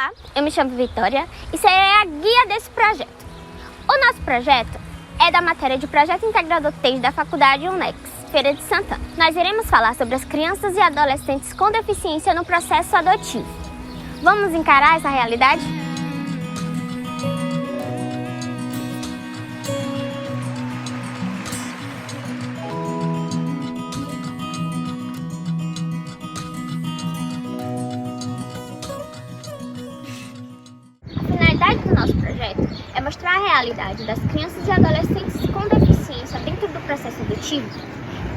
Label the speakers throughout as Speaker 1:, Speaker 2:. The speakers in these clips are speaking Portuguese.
Speaker 1: Olá, eu me chamo Vitória e serei a guia desse projeto. O nosso projeto é da matéria de Projeto Integrador 3 da Faculdade UNEX, Feira de Santana. Nós iremos falar sobre as crianças e adolescentes com deficiência no processo adotivo. Vamos encarar essa realidade? A finalidade do nosso projeto é mostrar a realidade das crianças e adolescentes com deficiência dentro do processo adotivo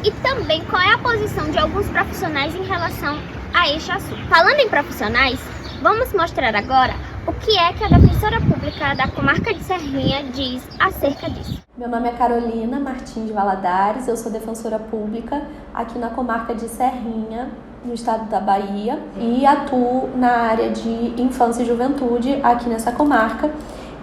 Speaker 1: e também qual é a posição de alguns profissionais em relação a este assunto. Falando em profissionais, vamos mostrar agora o que é que a defensora pública da comarca de Serrinha diz acerca disso.
Speaker 2: Meu nome é Carolina Martins Valadares, eu sou defensora pública aqui na comarca de Serrinha, no estado da Bahia, e atuo na área de infância e juventude aqui nessa comarca.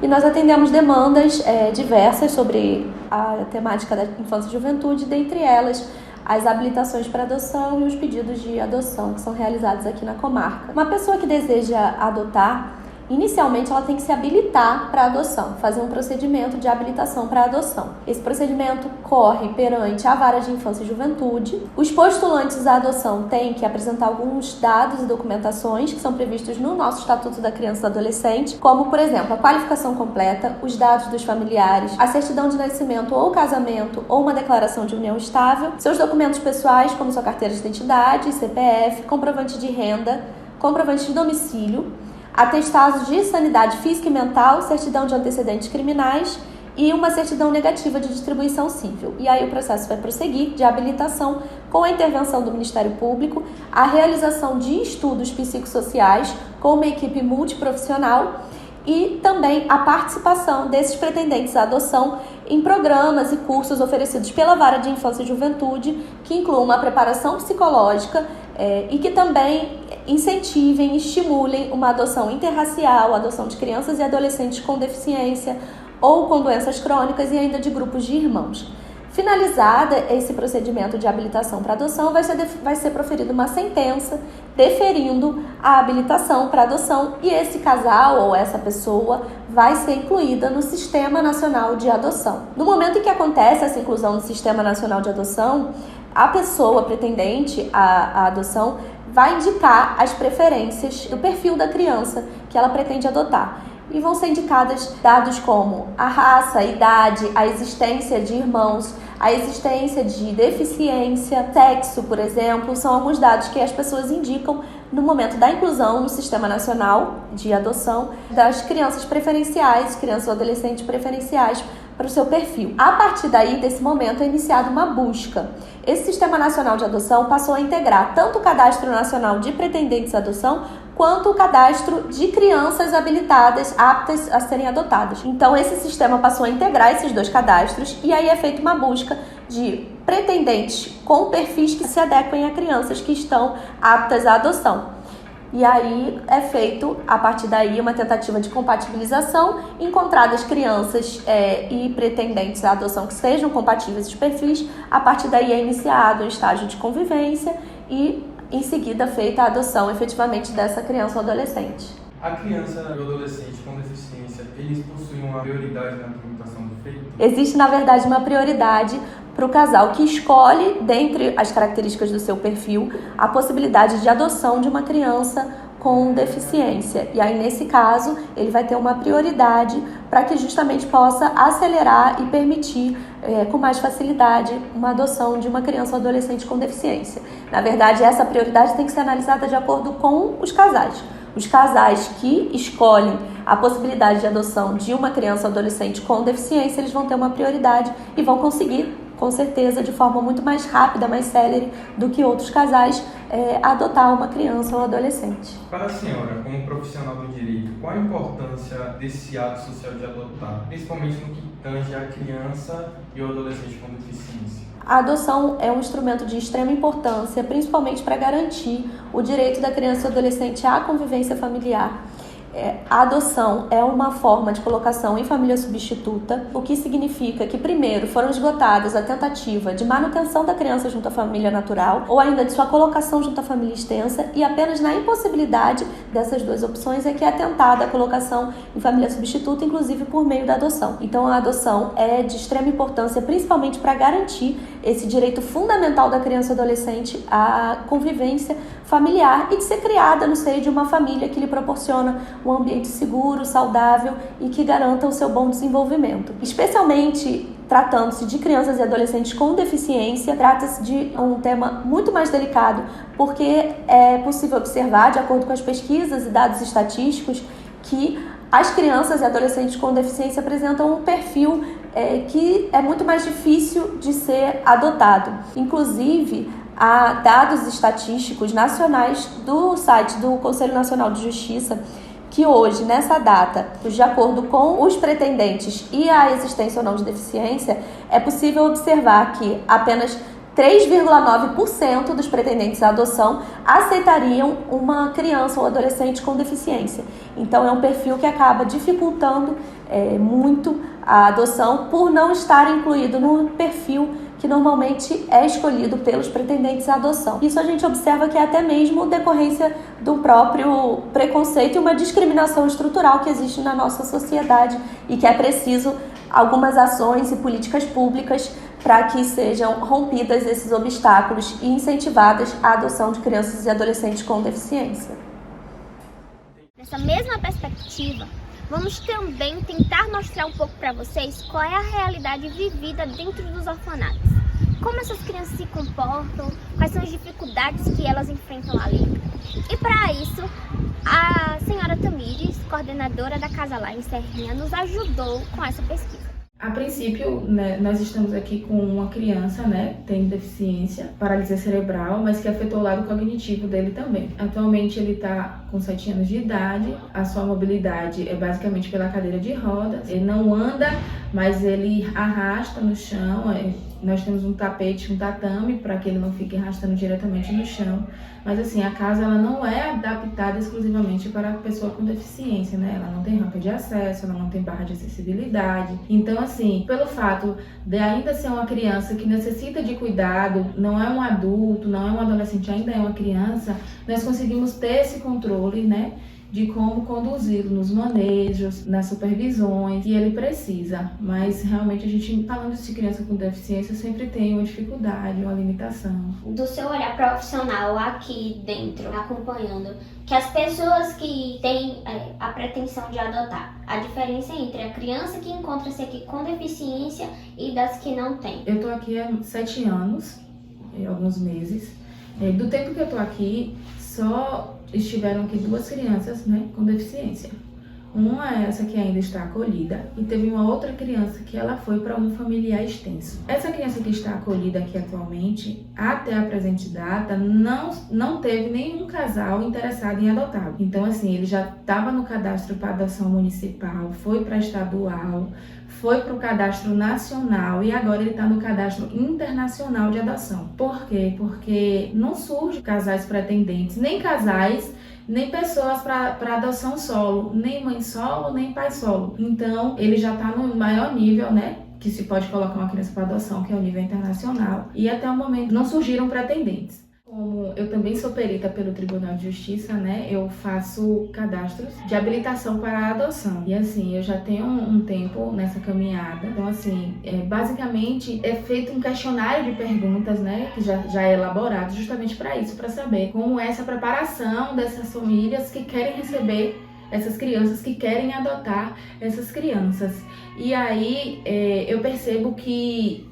Speaker 2: E nós atendemos demandas diversas sobre a temática da infância e juventude, dentre elas as habilitações para adoção e os pedidos de adoção que são realizados aqui na comarca. Uma pessoa que deseja adotar, inicialmente ela tem que se habilitar para adoção, fazer um procedimento de habilitação para adoção. Esse procedimento corre perante a Vara de Infância e Juventude. Os postulantes à adoção têm que apresentar alguns dados e documentações que são previstos no nosso Estatuto da Criança e do Adolescente, como, por exemplo, a qualificação completa, os dados dos familiares, a certidão de nascimento ou casamento ou uma declaração de união estável, seus documentos pessoais, como sua carteira de identidade, CPF, comprovante de renda, comprovante de domicílio, atestados de sanidade física e mental, certidão de antecedentes criminais e uma certidão negativa de distribuição civil. E aí o processo vai prosseguir de habilitação com a intervenção do Ministério Público, a realização de estudos psicossociais com uma equipe multiprofissional e também a participação desses pretendentes à adoção em programas e cursos oferecidos pela Vara de Infância e Juventude, que incluam uma preparação psicológica e que também incentivem e estimulem uma adoção interracial, adoção de crianças e adolescentes com deficiência ou com doenças crônicas e ainda de grupos de irmãos. Finalizada esse procedimento de habilitação para adoção, vai ser proferida uma sentença deferindo a habilitação para adoção e esse casal ou essa pessoa vai ser incluída no Sistema Nacional de Adoção. No momento em que acontece essa inclusão no Sistema Nacional de Adoção, a pessoa pretendente à adoção vai indicar as preferências do perfil da criança que ela pretende adotar. E vão ser indicados dados como a raça, a idade, a existência de irmãos, a existência de deficiência, sexo, por exemplo, são alguns dados que as pessoas indicam no momento da inclusão no Sistema Nacional de Adoção das crianças preferenciais, crianças ou adolescentes preferenciais para o seu perfil. A partir daí, desse momento, é iniciada uma busca. Esse Sistema Nacional de Adoção passou a integrar tanto o Cadastro Nacional de Pretendentes à Adoção quanto o cadastro de crianças habilitadas, aptas a serem adotadas. Então, esse sistema passou a integrar esses dois cadastros e aí é feita uma busca de pretendentes com perfis que se adequem a crianças que estão aptas à adoção. E aí é feito, a partir daí, uma tentativa de compatibilização, encontradas crianças e pretendentes à adoção que sejam compatíveis os perfis, a partir daí é iniciado um estágio de convivência e em seguida feita a adoção efetivamente dessa criança ou adolescente.
Speaker 3: A criança e o adolescente com deficiência, eles possuem uma prioridade na tramitação do feito?
Speaker 2: Existe, na verdade, uma prioridade para o casal que escolhe, dentre as características do seu perfil, a possibilidade de adoção de uma criança com deficiência. E aí, nesse caso, ele vai ter uma prioridade para que justamente possa acelerar e permitir com mais facilidade uma adoção de uma criança ou adolescente com deficiência. Na verdade, essa prioridade tem que ser analisada de acordo com os casais. Os casais que escolhem a possibilidade de adoção de uma criança ou adolescente com deficiência, eles vão ter uma prioridade e vão conseguir, com certeza, de forma muito mais rápida, mais célere do que outros casais, adotar uma criança ou adolescente.
Speaker 3: Para a senhora, como profissional do direito, qual a importância desse ato social de adotar, principalmente no que tange a criança e o adolescente com deficiência?
Speaker 2: A adoção é um instrumento de extrema importância, principalmente para garantir o direito da criança e do adolescente à convivência familiar. A adoção é uma forma de colocação em família substituta, o que significa que, primeiro, foram esgotadas a tentativa de manutenção da criança junto à família natural ou ainda de sua colocação junto à família extensa, e apenas na impossibilidade dessas duas opções é que é tentada a colocação em família substituta, inclusive por meio da adoção. Então, a adoção é de extrema importância, principalmente para garantir esse direito fundamental da criança e adolescente à convivência familiar e de ser criada no seio de uma família que lhe proporciona um ambiente seguro, saudável e que garanta o seu bom desenvolvimento. Especialmente tratando-se de crianças e adolescentes com deficiência, trata-se de um tema muito mais delicado, porque é possível observar, de acordo com as pesquisas e dados estatísticos, que as crianças e adolescentes com deficiência apresentam um perfil que é muito mais difícil de ser adotado. Inclusive, há dados estatísticos nacionais do site do Conselho Nacional de Justiça que hoje, nessa data, de acordo com os pretendentes e a existência ou não de deficiência, é possível observar que apenas 3,9% dos pretendentes à adoção aceitariam uma criança ou adolescente com deficiência. Então, é um perfil que acaba dificultando muito a adoção por não estar incluído no perfil que normalmente é escolhido pelos pretendentes à adoção. Isso a gente observa que é até mesmo decorrência do próprio preconceito e uma discriminação estrutural que existe na nossa sociedade e que é preciso algumas ações e políticas públicas para que sejam rompidas esses obstáculos e incentivadas a adoção de crianças e adolescentes com deficiência.
Speaker 1: Nessa mesma perspectiva, vamos também tentar mostrar um pouco para vocês qual é a realidade vivida dentro dos orfanatos. Como essas crianças se comportam, quais são as dificuldades que elas enfrentam ali. E para isso, a senhora Tamires, coordenadora da Casa Lar em Serrinha, nos ajudou com essa pesquisa.
Speaker 4: A princípio, né, nós estamos aqui com uma criança, né, tem deficiência, paralisia cerebral, mas que afetou o lado cognitivo dele também. Atualmente ele está com 7 anos de idade, a sua mobilidade é basicamente pela cadeira de rodas. Ele não anda, mas ele arrasta no chão. Nós temos um tapete, um tatame, para que ele não fique arrastando diretamente no chão. Mas assim, a casa ela não é adaptada exclusivamente para a pessoa com deficiência, né? Ela não tem rampa de acesso, ela não tem barra de acessibilidade. Então assim, pelo fato de ainda ser uma criança que necessita de cuidado, não é um adulto, não é um adolescente, ainda é uma criança, nós conseguimos ter esse controle, né? De como conduzi-lo nos manejos, nas supervisões, que ele precisa. Mas realmente a gente, falando de criança com deficiência, sempre tem uma dificuldade, uma limitação.
Speaker 1: Do seu olhar profissional aqui dentro, acompanhando, que as pessoas que têm a pretensão de adotar, a diferença entre a criança que encontra-se aqui com deficiência e das que não têm.
Speaker 4: Eu tô aqui há 7 anos, alguns meses. Do tempo que eu tô aqui, só estiveram aqui 2 crianças, né, com deficiência. Uma é essa que ainda está acolhida e teve uma outra criança que ela foi para um familiar extenso. Essa criança que está acolhida aqui atualmente, até a presente data, não teve nenhum casal interessado em adotá-lo. Então assim, ele já estava no cadastro para adoção municipal, foi para estadual, foi para o cadastro nacional e agora ele está no cadastro internacional de adoção. Por quê? Porque não surge casais pretendentes, nem casais, nem pessoas para adoção solo, nem mãe solo, nem pai solo. Então, ele já está no maior nível, né, que se pode colocar uma criança para adoção, que é o nível internacional. E até o momento não surgiram pretendentes. Como eu também sou perita pelo Tribunal de Justiça, né, eu faço cadastros de habilitação para a adoção. E assim, eu já tenho um tempo nessa caminhada. Então assim, basicamente é feito um questionário de perguntas, né, que já é elaborado justamente para isso, para saber como é essa preparação dessas famílias que querem receber essas crianças, que querem adotar essas crianças. E aí eu percebo que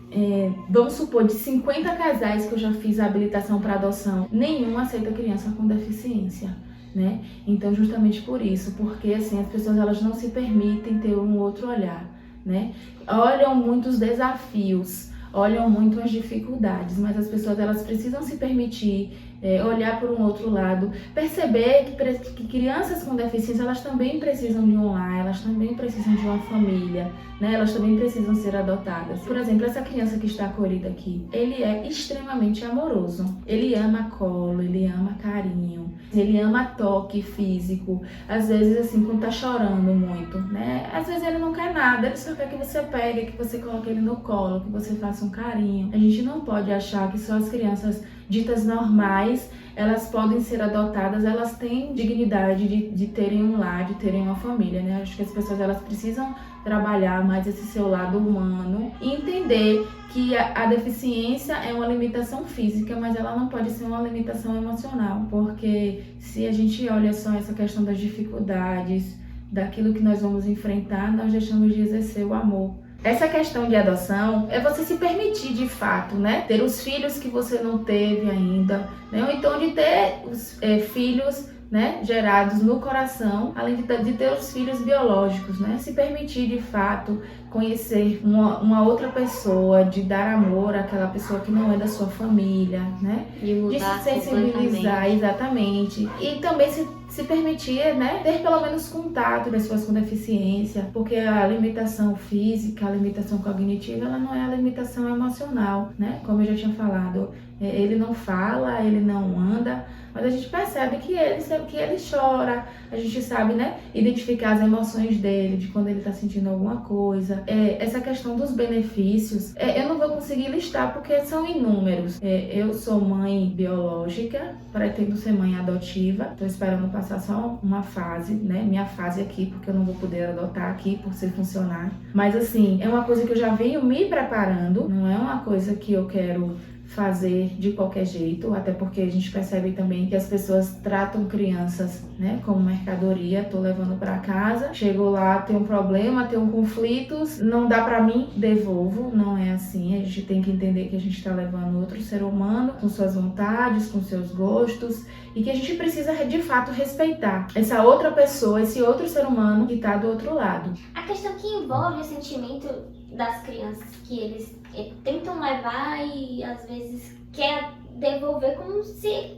Speaker 4: vamos supor, de 50 casais que eu já fiz a habilitação para adoção, nenhum aceita criança com deficiência, né? Então, justamente por isso, porque assim, as pessoas elas não se permitem ter um outro olhar, né? Olham muito os desafios, olham muito as dificuldades, mas as pessoas elas precisam se permitir olhar por um outro lado, perceber que crianças com deficiência, elas também precisam de um lar, elas também precisam de uma família, né? Elas também precisam ser adotadas. Por exemplo, essa criança que está acolhida aqui, ele é extremamente amoroso. Ele ama colo, ele ama carinho, ele ama toque físico. Às vezes, assim, quando tá chorando muito, né? Às vezes ele não quer nada, ele só quer que você pegue, que você coloque ele no colo, que você faça um carinho. A gente não pode achar que só as crianças ditas normais, elas podem ser adotadas, elas têm dignidade de terem um lar, de terem uma família, né? Acho que as pessoas, elas precisam trabalhar mais esse seu lado humano e entender que a deficiência é uma limitação física, mas ela não pode ser uma limitação emocional, porque se a gente olha só essa questão das dificuldades, daquilo que nós vamos enfrentar, nós deixamos de exercer o amor. Essa questão de adoção é você se permitir de fato, né? Ter os filhos que você não teve ainda, né? Ou então de ter os filhos, né, gerados no coração, além de ter os filhos biológicos, né? Se permitir de fato conhecer uma outra pessoa, de dar amor àquela pessoa que não é da sua família, né? De se sensibilizar, exatamente. E também se permitir, né, ter pelo menos contato com pessoas com deficiência, porque a limitação física, a limitação cognitiva, ela não é a limitação emocional, né? Como eu já tinha falado, ele não fala, ele não anda, mas a gente percebe que ele chora, a gente sabe, né, identificar as emoções dele, de quando ele está sentindo alguma coisa. Essa questão dos benefícios, eu não vou conseguir listar porque são inúmeros. Eu sou mãe biológica, pretendo ser mãe adotiva, estou esperando passar só uma fase, né, minha fase aqui, porque eu não vou poder adotar aqui por ser funcionária. Mas assim, é uma coisa que eu já venho me preparando, não é uma coisa que eu quero fazer de qualquer jeito, até porque a gente percebe também que as pessoas tratam crianças, né, como mercadoria. Tô levando para casa, chego lá, tem um problema, tem um conflito, não dá para mim, devolvo. Não é assim. A gente tem que entender que a gente tá levando outro ser humano com suas vontades, com seus gostos, e que a gente precisa de fato respeitar essa outra pessoa, esse outro ser humano que tá do outro lado.
Speaker 1: A questão que envolve o sentimento das crianças, que eles tentam levar e às vezes quer devolver como se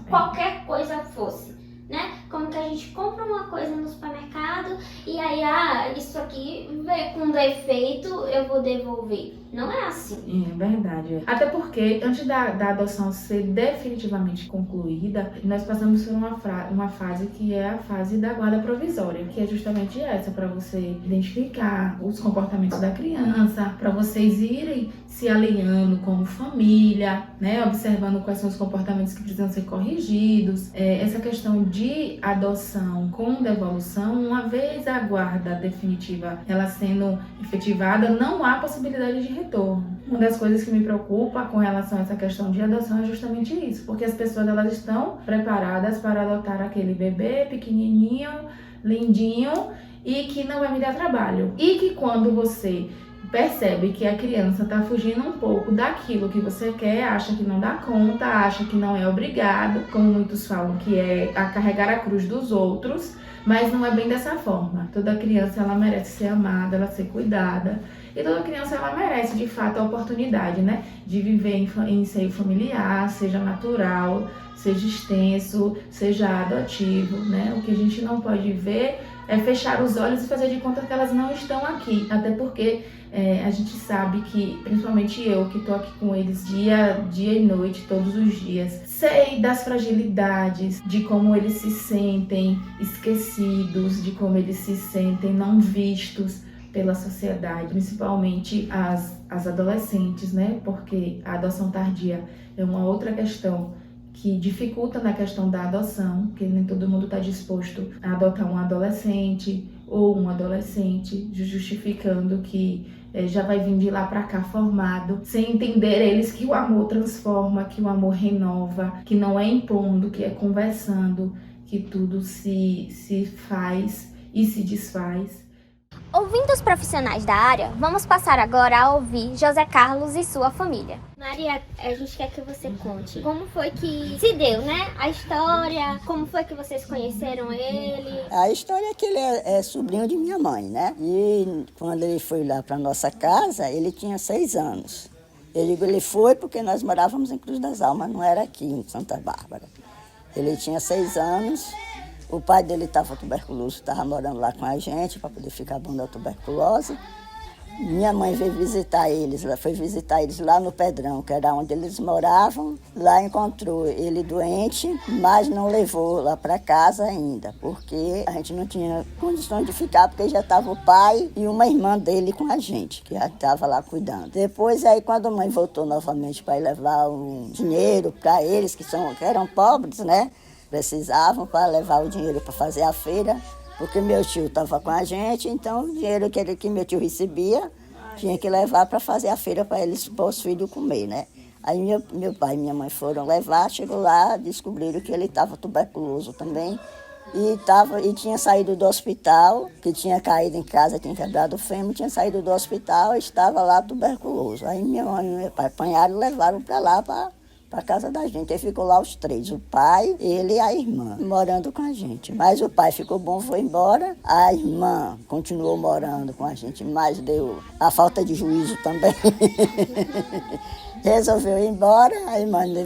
Speaker 1: qualquer coisa fosse, né? Como que a gente compra uma coisa no supermercado e aí, isso aqui veio com defeito, eu vou devolver. Não é assim.
Speaker 4: É verdade. Até porque, antes da adoção ser definitivamente concluída, nós passamos por uma fase que é a fase da guarda provisória, que é justamente essa, para você identificar os comportamentos da criança, para vocês irem se alinhando como família, né? Observando quais são os comportamentos que precisam ser corrigidos. Essa questão de adoção com devolução, uma vez a guarda definitiva ela sendo efetivada, não há possibilidade de retorno. Uma das coisas que me preocupa com relação a essa questão de adoção é justamente isso, porque as pessoas, elas estão preparadas para adotar aquele bebê pequenininho, lindinho e que não vai me dar trabalho. E que quando você percebe que a criança está fugindo um pouco daquilo que você quer, acha que não dá conta, acha que não é obrigado, como muitos falam, que é a carregar a cruz dos outros, mas não é bem dessa forma. Toda criança, ela merece ser amada, ela ser cuidada, e toda criança, ela merece de fato a oportunidade, né, de viver em seio familiar, seja natural, seja extenso, seja adotivo, né? O que a gente não pode ver é fechar os olhos e fazer de conta que elas não estão aqui, até porque a gente sabe que, principalmente eu, que estou aqui com eles dia e noite, todos os dias, sei das fragilidades, de como eles se sentem esquecidos, de como eles se sentem não vistos pela sociedade, principalmente as adolescentes, né? Porque a adoção tardia é uma outra questão que dificulta na questão da adoção, porque nem todo mundo está disposto a adotar um adolescente ou um adolescente, justificando que já vai vir de lá para cá formado, sem entender eles que o amor transforma, que o amor renova, que não é impondo, que é conversando, que tudo se faz e se desfaz.
Speaker 1: Ouvindo os profissionais da área, vamos passar agora a ouvir José Carlos e sua família. Maria, a gente quer que você conte como foi que se deu, né? A história, como foi que vocês conheceram ele?
Speaker 5: A história é que ele é sobrinho de minha mãe, né? E quando ele foi lá para nossa casa, ele tinha 6 anos. Eu digo, ele foi porque nós morávamos em Cruz das Almas, não era aqui em Santa Bárbara. Ele tinha 6 anos, o pai dele estava tuberculoso, estava morando lá com a gente para poder ficar bom da tuberculose. Minha mãe veio visitar eles, ela foi visitar eles lá no Pedrão, que era onde eles moravam. Lá encontrou ele doente, mas não levou lá para casa ainda, porque a gente não tinha condições de ficar, porque já estava o pai e uma irmã dele com a gente, que já estava lá cuidando. Depois, aí, quando a mãe voltou novamente para ir levar um dinheiro para eles, que eram pobres, né? Precisavam para levar o dinheiro para fazer a feira, porque meu tio estava com a gente, então o dinheiro que meu tio recebia tinha que levar para fazer a feira para eles, para os filhos comer, né? Aí meu pai e minha mãe foram levar, chegou lá, descobriram que ele estava tuberculoso também e tinha saído do hospital, que tinha caído em casa, tinha quebrado o fêmur, tinha saído do hospital e estava lá tuberculoso. Aí minha mãe e meu pai apanharam e levaram para lá, para casa da gente. Aí ficou lá os 3, o pai, ele e a irmã, morando com a gente. Mas o pai ficou bom, foi embora. A irmã continuou morando com a gente, mas deu a falta de juízo também. Resolveu ir embora,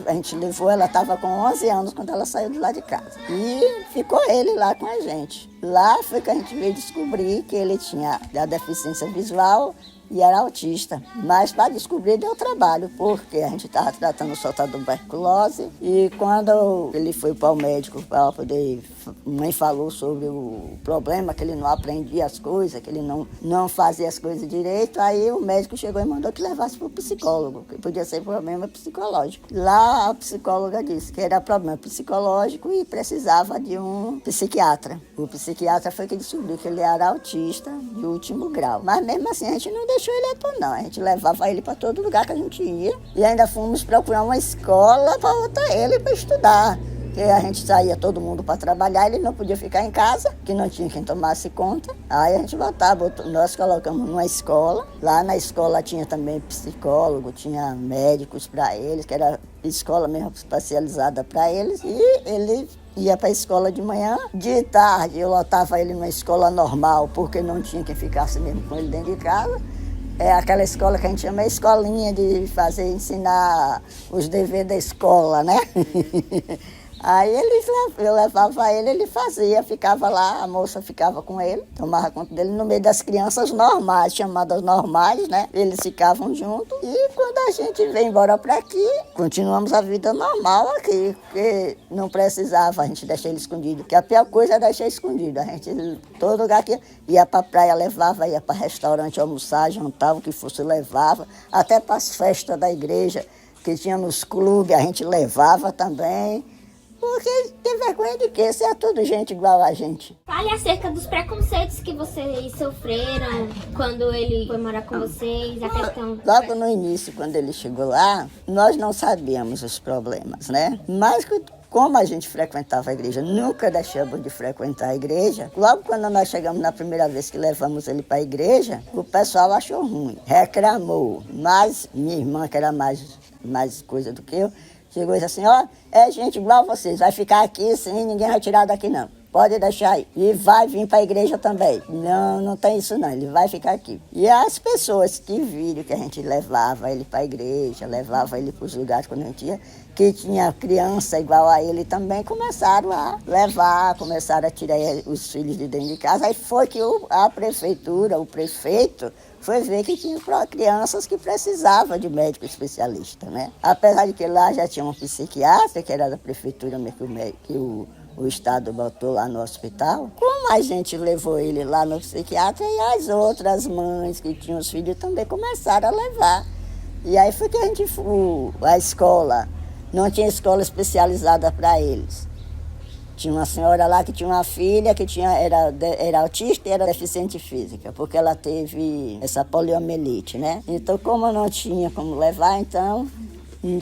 Speaker 5: a gente levou, ela estava com 11 anos quando ela saiu de lá de casa. E ficou ele lá com a gente. Lá foi que a gente veio descobrir que ele tinha a deficiência visual e era autista. Mas para descobrir deu trabalho, porque a gente estava tratando só da tuberculose. E quando ele foi para o médico para poder... Mãe falou sobre o problema, que ele não aprendia as coisas, que ele não fazia as coisas direito. Aí o médico chegou e mandou que levasse para o psicólogo, que podia ser problema psicológico. Lá a psicóloga disse que era problema psicológico e precisava de um psiquiatra. O psiquiatra foi que descobriu que ele era autista de último grau. Mas mesmo assim a gente não deixou ele atuar, não. A gente levava ele para todo lugar que a gente ia e ainda fomos procurar uma escola para botar ele para estudar. Porque a gente saía todo mundo para trabalhar, ele não podia ficar em casa, que não tinha quem tomasse conta. Aí a gente nós colocamos numa escola. Lá na escola tinha também psicólogo, tinha médicos para eles, que era escola mesmo especializada para eles. E ele ia para a escola de manhã. De tarde eu lotava ele numa escola normal, porque não tinha quem ficasse mesmo com ele dentro de casa. É aquela escola que a gente chama de escolinha de ensinar os deveres da escola, né? Aí eu levava ele fazia, ficava lá, a moça ficava com ele, tomava conta dele no meio das crianças normais, chamadas normais, né? Eles ficavam juntos e quando a gente veio embora para aqui, continuamos a vida normal aqui, porque não precisava a gente deixar ele escondido, que a pior coisa é deixar escondido. A gente, todo lugar que ia para a praia, levava, ia para restaurante almoçar, jantar, o que fosse levava, até para as festas da igreja, que tinha nos clubes, a gente levava também. Porque tem vergonha de quê? Você é tudo gente igual a gente.
Speaker 1: Fale acerca dos preconceitos que vocês sofreram quando ele foi morar com vocês, a questão...
Speaker 5: Logo no início, quando ele chegou lá, nós não sabíamos os problemas, né? Mas como a gente frequentava a igreja, nunca deixamos de frequentar a igreja. Logo quando nós chegamos na primeira vez que levamos ele para a igreja, o pessoal achou ruim, reclamou. Mas minha irmã, que era mais coisa do que eu, chegou e disse assim, ó, é gente igual vocês, vai ficar aqui sim, ninguém vai tirar daqui não. Pode deixar aí. E vai vir para a igreja também. Não, não tem isso não, ele vai ficar aqui. E as pessoas que viram que a gente levava ele para a igreja, levava ele para os lugares quando a gente ia, que tinha criança igual a ele também, começaram a levar, começaram a tirar os filhos de dentro de casa. Aí foi que a prefeitura, o prefeito, foi ver que tinha crianças que precisavam de médico especialista, né? Apesar de que lá já tinha um psiquiatra, que era da prefeitura mesmo, que o Estado botou lá no hospital. Como a gente levou ele lá no psiquiatra e as outras mães que tinham os filhos também começaram a levar. E aí foi que a escola, não tinha escola especializada para eles. Tinha uma senhora lá que tinha uma filha que era autista e era deficiente física, porque ela teve essa poliomielite, né? Então, como não tinha como levar, então,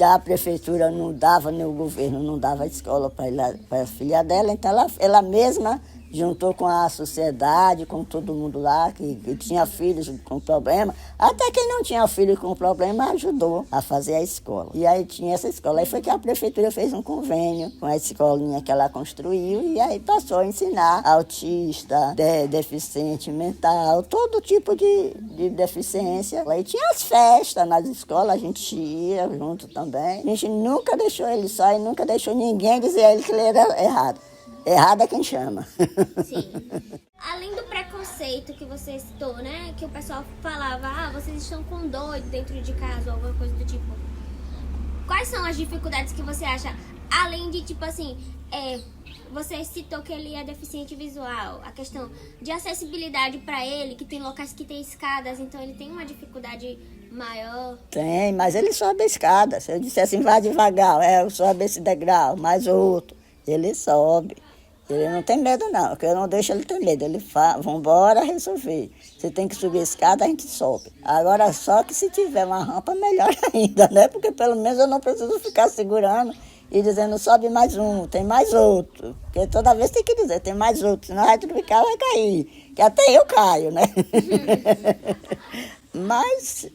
Speaker 5: a prefeitura não dava, nem o governo não dava escola para a filha dela, então ela mesma juntou com a sociedade, com todo mundo lá, que tinha filhos com problema. Até quem não tinha filho com problema ajudou a fazer a escola. E aí tinha essa escola. Aí foi que a prefeitura fez um convênio com a escolinha que ela construiu e aí passou a ensinar autista, deficiente mental, todo tipo de deficiência. Aí tinha as festas nas escolas, a gente ia junto também. A gente nunca deixou ele só e nunca deixou ninguém dizer a ele que ele era errado. Errado é quem chama.
Speaker 1: Sim. Além do preconceito que você citou, né? Que o pessoal falava, vocês estão com doido dentro de casa ou alguma coisa do tipo. Quais são as dificuldades que você acha? Além de, tipo assim, você citou que ele é deficiente visual. A questão de acessibilidade para ele, que tem locais que tem escadas, então ele tem uma dificuldade maior.
Speaker 5: Tem, mas ele sobe a escada. Se eu disser assim, vá devagar, eu sobe esse degrau, mais outro. Ele sobe. Ele não tem medo, não, porque eu não deixo ele ter medo. Ele fala, vambora resolver. Você tem que subir a escada, a gente sobe. Agora, só que se tiver uma rampa, melhor ainda, né? Porque pelo menos eu não preciso ficar segurando e dizendo, sobe mais um, tem mais outro. Porque toda vez tem que dizer, tem mais outro, senão vai triplicar, vai cair. Que até eu caio, né? Mas,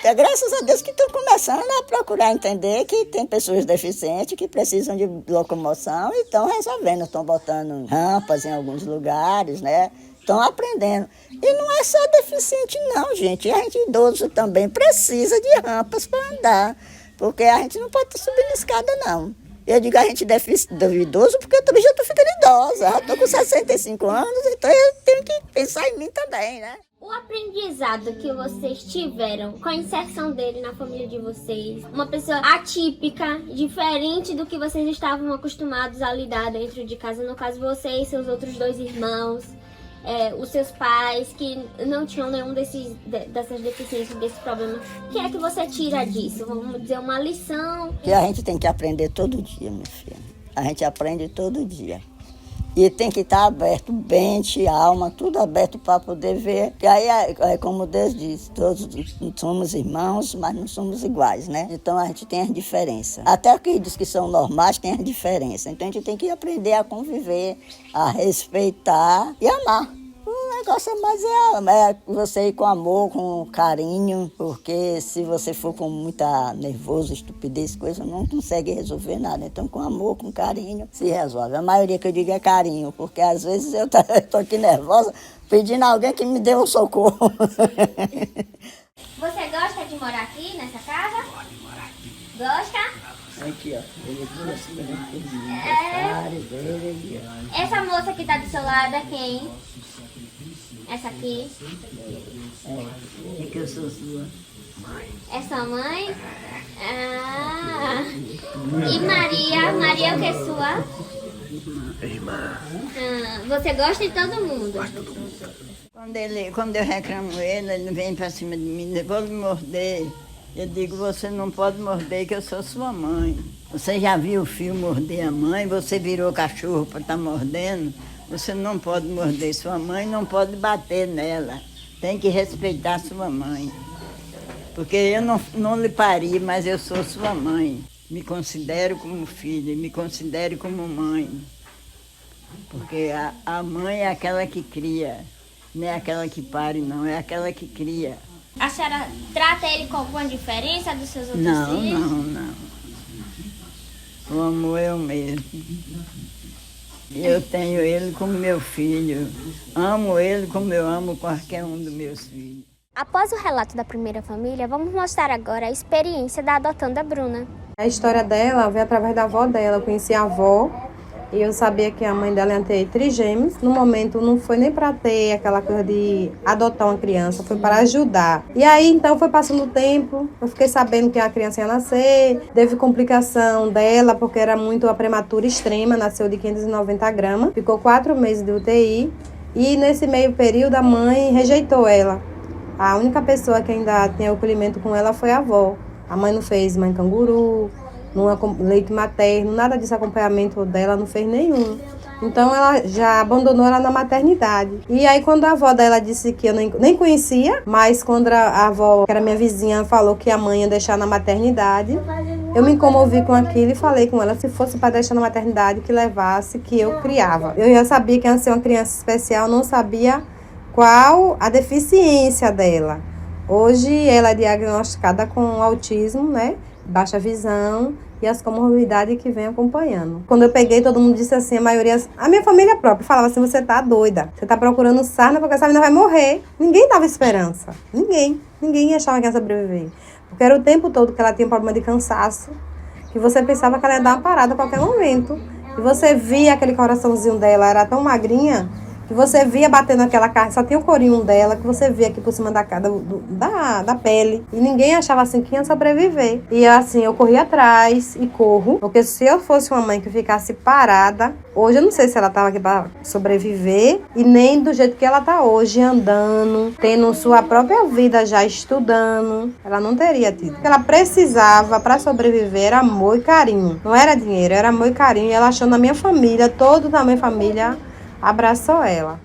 Speaker 5: graças a Deus que estão começando a procurar entender que tem pessoas deficientes que precisam de locomoção e estão resolvendo, estão botando rampas em alguns lugares, né? Estão aprendendo. E não é só deficiente não, gente. A gente idoso também precisa de rampas para andar, porque a gente não pode estar subindo escada, não. Eu digo a gente idoso porque eu também já estou ficando idosa, já estou com 65 anos, então eu tenho que pensar em mim também, né?
Speaker 1: O aprendizado que vocês tiveram com a inserção dele na família de vocês, uma pessoa atípica, diferente do que vocês estavam acostumados a lidar dentro de casa, no caso você e seus outros 2 irmãos, os seus pais que não tinham nenhum dessas deficiências, desse problema. O que é que você tira disso? Vamos dizer, uma lição?
Speaker 5: Que a gente tem que aprender todo dia, minha filha. A gente aprende todo dia. E tem que estar aberto, mente, alma, tudo aberto para poder ver. Que aí é como Deus diz, todos somos irmãos, mas não somos iguais, né? Então a gente tem as diferenças. Até aqueles que são normais têm as diferenças. Então a gente tem que aprender a conviver, a respeitar e amar. O negócio é mais você ir com amor, com carinho, porque se você for com muita nervoso, estupidez, coisa, não consegue resolver nada. Então, com amor, com carinho, se resolve. A maioria que eu digo é carinho, porque às vezes eu estou aqui nervosa, pedindo a alguém que me dê um socorro.
Speaker 1: Você gosta de morar aqui, nessa casa?
Speaker 5: Pode morar aqui.
Speaker 1: Gosta?
Speaker 5: Aqui, ó. Ele
Speaker 1: Essa moça que tá do seu lado é quem? Essa aqui?
Speaker 5: É que eu sou sua mãe.
Speaker 1: É sua mãe? Ah. E Maria? Maria é o que é sua?
Speaker 5: Irmã.
Speaker 1: Você gosta de todo mundo?
Speaker 5: Quando eu reclamo ele vem pra cima de mim, eu vou lhe morder. Eu digo, você não pode morder, que eu sou sua mãe. Você já viu o filho morder a mãe? Você virou cachorro para estar mordendo? Você não pode morder sua mãe, não pode bater nela. Tem que respeitar sua mãe. Porque eu não lhe pari, mas eu sou sua mãe. Me considero como filha, me considero como mãe. Porque a mãe é aquela que cria, não é aquela que pare, não, é aquela que cria.
Speaker 1: A senhora trata ele com alguma diferença dos seus outros filhos?
Speaker 5: Não. O amor é o mesmo. Eu tenho ele como meu filho. Amo ele como eu amo qualquer um dos meus filhos.
Speaker 1: Após o relato da primeira família, vamos mostrar agora a experiência da adotanda Bruna.
Speaker 2: A história dela veio através da avó dela. Eu conheci a avó e eu sabia que a mãe dela ia ter trigêmeos. No momento não foi nem para ter aquela coisa de adotar uma criança, foi para ajudar. E aí então foi passando o tempo, eu fiquei sabendo que a criança ia nascer, teve complicação dela porque era muito a prematura extrema, nasceu de 590 gramas, ficou 4 meses de UTI e nesse meio período a mãe rejeitou ela. A única pessoa que ainda tem acolhimento com ela foi a avó. A mãe não fez mãe canguru, leite materno, nada desse acompanhamento dela, não fez nenhum. Então ela já abandonou ela na maternidade. E aí quando a avó dela disse que eu nem conhecia, mas quando a avó, que era minha vizinha, falou que a mãe ia deixar na maternidade,
Speaker 6: Eu me comovi com aquilo e falei com ela, se fosse para deixar na maternidade, que levasse, que eu criava. Eu já sabia que ia ser uma criança especial, não sabia qual a deficiência dela. Hoje ela é diagnosticada com autismo, né? Baixa visão e as comorbidades que vem acompanhando. Quando eu peguei, todo mundo disse assim, a minha família própria falava assim, você tá doida, você tá procurando sarna porque essa menina vai morrer. Ninguém dava esperança, ninguém achava que ia sobreviver. Porque era o tempo todo que ela tinha problema de cansaço, que você pensava que ela ia dar uma parada a qualquer momento. E você via aquele coraçãozinho dela, era tão magrinha, que você via batendo aquela carne, só tinha o corinho dela, que você via aqui por cima da pele. E ninguém achava assim que ia sobreviver. E assim, eu corri atrás e corro, porque se eu fosse uma mãe que ficasse parada, hoje eu não sei se ela estava aqui para sobreviver, e nem do jeito que ela está hoje, andando, tendo sua própria vida já, estudando. Ela não teria tido. O que ela precisava para sobreviver era amor e carinho. Não era dinheiro, era amor e carinho. E ela achou na minha família, toda a minha família abraçou ela.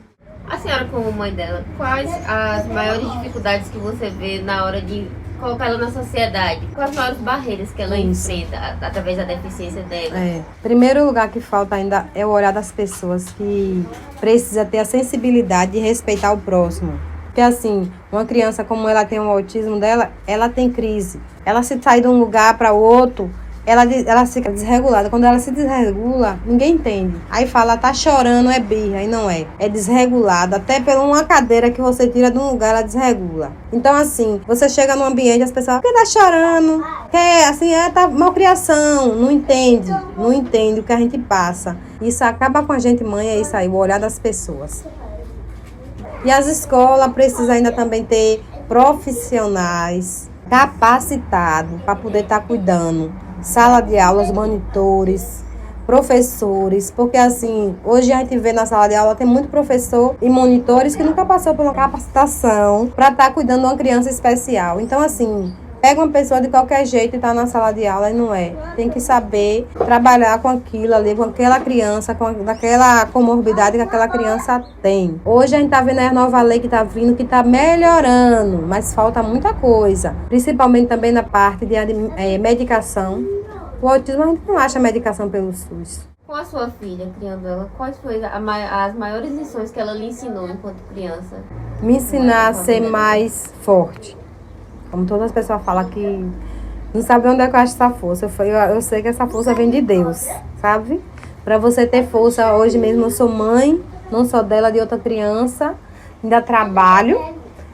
Speaker 7: A senhora, como mãe dela, quais as maiores dificuldades que você vê na hora de colocar ela na sociedade? Quais as maiores barreiras que ela enfrenta através da deficiência dela?
Speaker 6: Primeiro lugar que falta ainda é o olhar das pessoas, que precisa ter a sensibilidade de respeitar o próximo. Porque assim, uma criança, como ela tem um autismo dela, ela tem crise. Ela se sai de um lugar para o outro, ela fica desregulada. Quando ela se desregula, ninguém entende. Aí fala, tá chorando, é birra. E não é. É desregulada. Até por uma cadeira que você tira de um lugar, ela desregula. Então, assim, você chega num ambiente, as pessoas, por que tá chorando? Assim, tá malcriação. Não entende o que a gente passa. Isso acaba com a gente, mãe, é isso aí, o olhar das pessoas. E as escolas precisam ainda também ter profissionais capacitados para poder estar cuidando. Sala de aula, os monitores, professores, porque assim, hoje a gente vê na sala de aula, tem muito professor e monitores que nunca passou por uma capacitação para estar cuidando de uma criança especial. Então assim, pega uma pessoa de qualquer jeito e está na sala de aula e não é. Tem que saber trabalhar com aquilo ali, com aquela criança, com aquela comorbidade que aquela criança tem. Hoje a gente está vendo a nova lei que está vindo, que está melhorando, mas falta muita coisa. Principalmente também na parte de medicação. O autismo a gente não acha medicação pelo SUS.
Speaker 7: Com a sua filha, criando ela, quais foram as maiores lições que ela lhe ensinou enquanto criança?
Speaker 6: Me ensinar a ser mais forte. Como todas as pessoas falam que não sabe onde é que eu acho essa força. Eu sei que essa força vem de Deus, sabe? Para você ter força, hoje mesmo eu sou mãe, não só dela, de outra criança. Ainda trabalho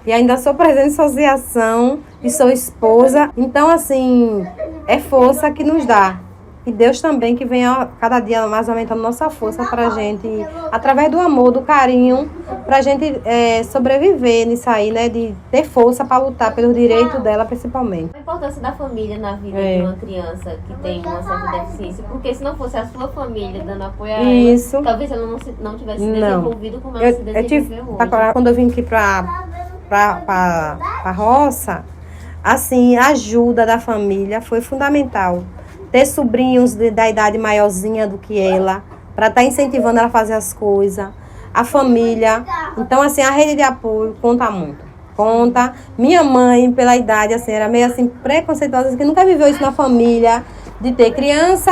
Speaker 6: e ainda sou presidente de associação e sou esposa. Então, assim, é força que nos dá. E Deus também que vem cada dia mais aumentando nossa força para a gente, através do amor, do carinho, para a gente sobreviver nisso aí, né? De ter força para lutar pelos direitos dela, principalmente.
Speaker 7: A importância da família na vida de uma criança que tem uma certa deficiência, porque se não fosse a sua família dando apoio a ela, talvez ela não tivesse se desenvolvido como ela se desenvolveu hoje.
Speaker 6: Quando eu vim aqui para a roça, assim, a ajuda da família foi fundamental. Ter sobrinhos da idade maiorzinha do que ela, para estar incentivando ela a fazer as coisas. A família. Então, assim, a rede de apoio conta muito. Conta. Minha mãe, pela idade, assim, era meio assim, preconceituosa, que nunca viveu isso na família, de ter criança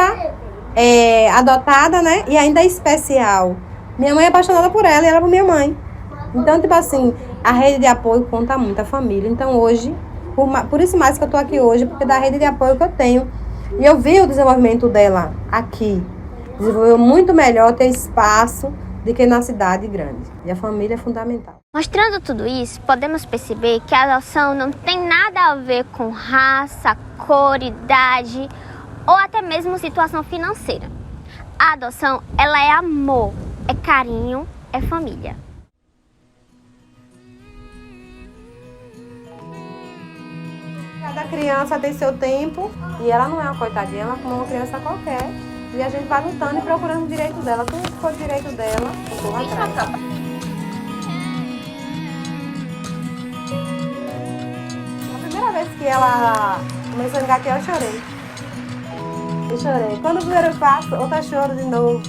Speaker 6: adotada, né? E ainda especial. Minha mãe é apaixonada por ela e ela por minha mãe. Então, tipo assim, a rede de apoio conta muito, a família. Então, hoje, por isso mais que eu tô aqui hoje, porque da rede de apoio que eu tenho. E eu vi o desenvolvimento dela aqui. Desenvolveu muito melhor, ter espaço do que na cidade grande. E a família é fundamental.
Speaker 1: Mostrando tudo isso, podemos perceber que a adoção não tem nada a ver com raça, cor, idade ou até mesmo situação financeira. A adoção, ela é amor, é carinho, é família.
Speaker 6: Cada criança tem seu tempo e ela não é uma coitadinha, ela é como uma criança qualquer. E a gente vai lutando e procurando o direito dela. Tudo que for direito dela, eu vou atrás. A primeira vez que ela começou a engatear, eu chorei. Quando o primeiro passo, outra choro de novo.